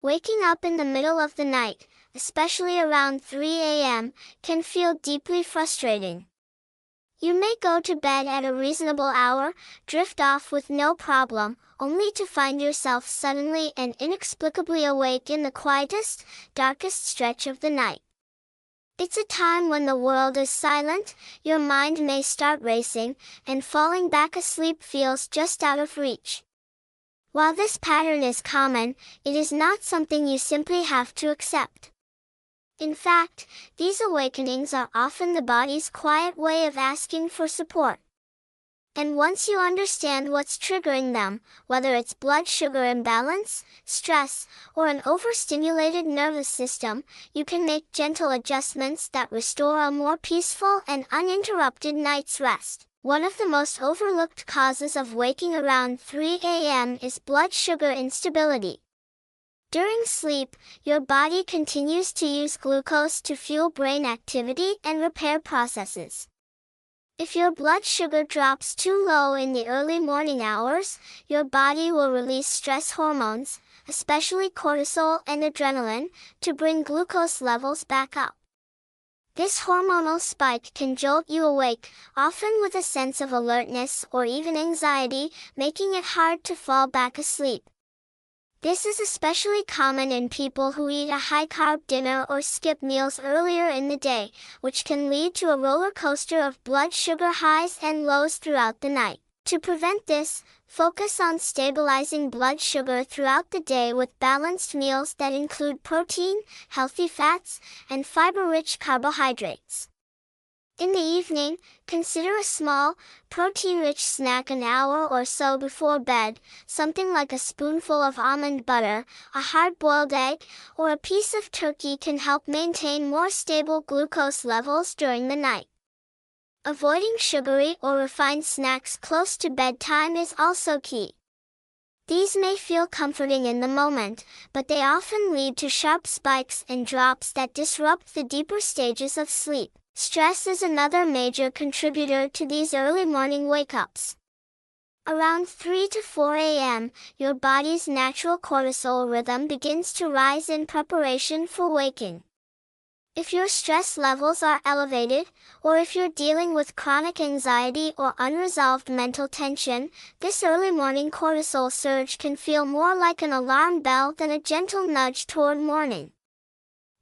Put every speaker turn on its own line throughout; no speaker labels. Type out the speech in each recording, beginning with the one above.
Waking up in the middle of the night, especially around 3 a.m., can feel deeply frustrating. You may go to bed at a reasonable hour, drift off with no problem, only to find yourself suddenly and inexplicably awake in the quietest, darkest stretch of the night. It's a time when the world is silent, your mind may start racing, and falling back asleep feels just out of reach. While this pattern is common, it is not something you simply have to accept. In fact, these awakenings are often the body's quiet way of asking for support. And once you understand what's triggering them, whether it's blood sugar imbalance, stress, or an overstimulated nervous system, you can make gentle adjustments that restore a more peaceful and uninterrupted night's rest. One of the most overlooked causes of waking around 3 a.m. is blood sugar instability. During sleep, your body continues to use glucose to fuel brain activity and repair processes. If your blood sugar drops too low in the early morning hours, your body will release stress hormones, especially cortisol and adrenaline, to bring glucose levels back up. This hormonal spike can jolt you awake, often with a sense of alertness or even anxiety, making it hard to fall back asleep. This is especially common in people who eat a high-carb dinner or skip meals earlier in the day, which can lead to a roller coaster of blood sugar highs and lows throughout the night. To prevent this, focus on stabilizing blood sugar throughout the day with balanced meals that include protein, healthy fats, and fiber-rich carbohydrates. In the evening, consider a small, protein-rich snack an hour or so before bed. Something like a spoonful of almond butter, a hard-boiled egg, or a piece of turkey can help maintain more stable glucose levels during the night. Avoiding sugary or refined snacks close to bedtime is also key. These may feel comforting in the moment, but they often lead to sharp spikes and drops that disrupt the deeper stages of sleep. Stress is another major contributor to these early morning wake-ups. Around 3 to 4 a.m., your body's natural cortisol rhythm begins to rise in preparation for waking. If your stress levels are elevated, or if you're dealing with chronic anxiety or unresolved mental tension, this early morning cortisol surge can feel more like an alarm bell than a gentle nudge toward morning.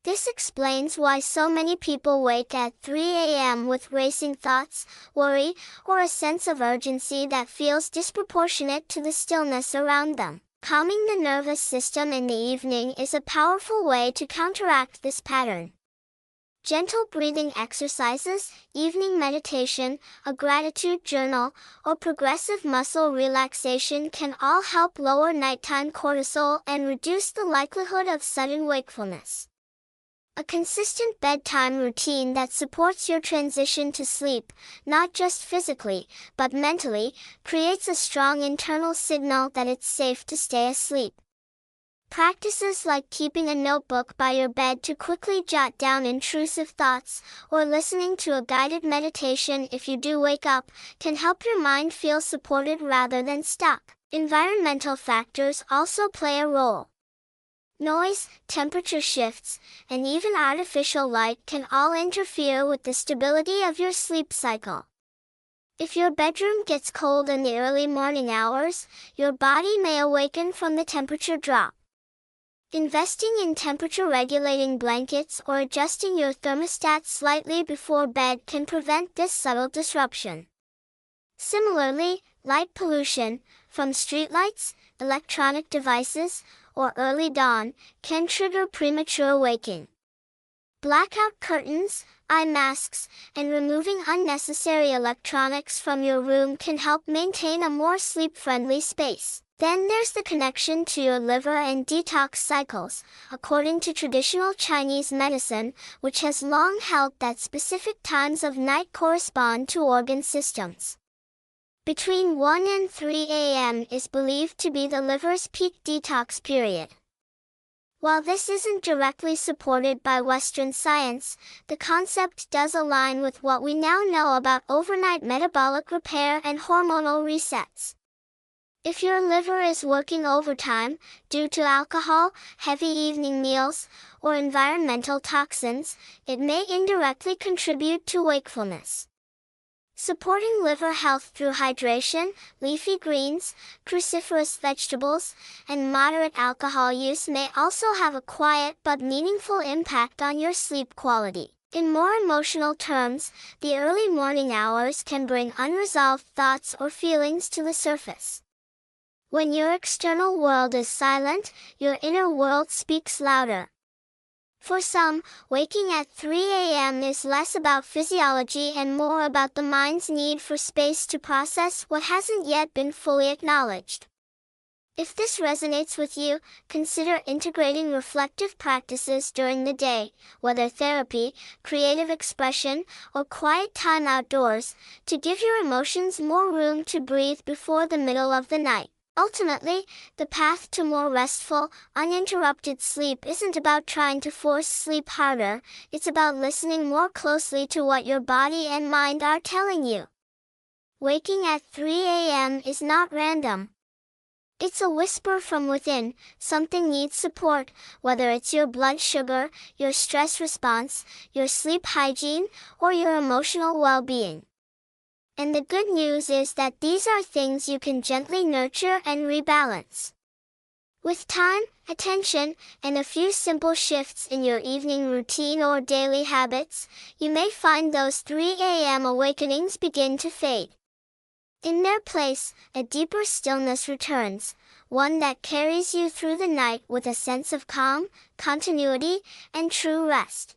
This explains why so many people wake at 3 a.m. with racing thoughts, worry, or a sense of urgency that feels disproportionate to the stillness around them. Calming the nervous system in the evening is a powerful way to counteract this pattern. Gentle breathing exercises, evening meditation, a gratitude journal, or progressive muscle relaxation can all help lower nighttime cortisol and reduce the likelihood of sudden wakefulness. A consistent bedtime routine that supports your transition to sleep, not just physically, but mentally, creates a strong internal signal that it's safe to stay asleep. Practices like keeping a notebook by your bed to quickly jot down intrusive thoughts, or listening to a guided meditation if you do wake up, can help your mind feel supported rather than stuck. Environmental factors also play a role. Noise, temperature shifts, and even artificial light can all interfere with the stability of your sleep cycle. If your bedroom gets cold in the early morning hours, your body may awaken from the temperature drop. Investing in temperature-regulating blankets or adjusting your thermostat slightly before bed can prevent this subtle disruption. Similarly, light pollution, from streetlights, electronic devices, or early dawn, can trigger premature waking. Blackout curtains, eye masks, and removing unnecessary electronics from your room can help maintain a more sleep-friendly space. Then there's the connection to your liver and detox cycles, according to traditional Chinese medicine, which has long held that specific times of night correspond to organ systems. Between 1 and 3 a.m. is believed to be the liver's peak detox period. While this isn't directly supported by Western science, the concept does align with what we now know about overnight metabolic repair and hormonal resets. If your liver is working overtime due to alcohol, heavy evening meals, or environmental toxins, it may indirectly contribute to wakefulness. Supporting liver health through hydration, leafy greens, cruciferous vegetables, and moderate alcohol use may also have a quiet but meaningful impact on your sleep quality. In more emotional terms, the early morning hours can bring unresolved thoughts or feelings to the surface. When your external world is silent, your inner world speaks louder. For some, waking at 3 a.m. is less about physiology and more about the mind's need for space to process what hasn't yet been fully acknowledged. If this resonates with you, consider integrating reflective practices during the day, whether therapy, creative expression, or quiet time outdoors, to give your emotions more room to breathe before the middle of the night. Ultimately, the path to more restful, uninterrupted sleep isn't about trying to force sleep harder, it's about listening more closely to what your body and mind are telling you. Waking at 3 a.m. is not random. It's a whisper from within, something needs support, whether it's your blood sugar, your stress response, your sleep hygiene, or your emotional well-being. And the good news is that these are things you can gently nurture and rebalance. With time, attention, and a few simple shifts in your evening routine or daily habits, you may find those 3 a.m. awakenings begin to fade. In their place, a deeper stillness returns, one that carries you through the night with a sense of calm, continuity, and true rest.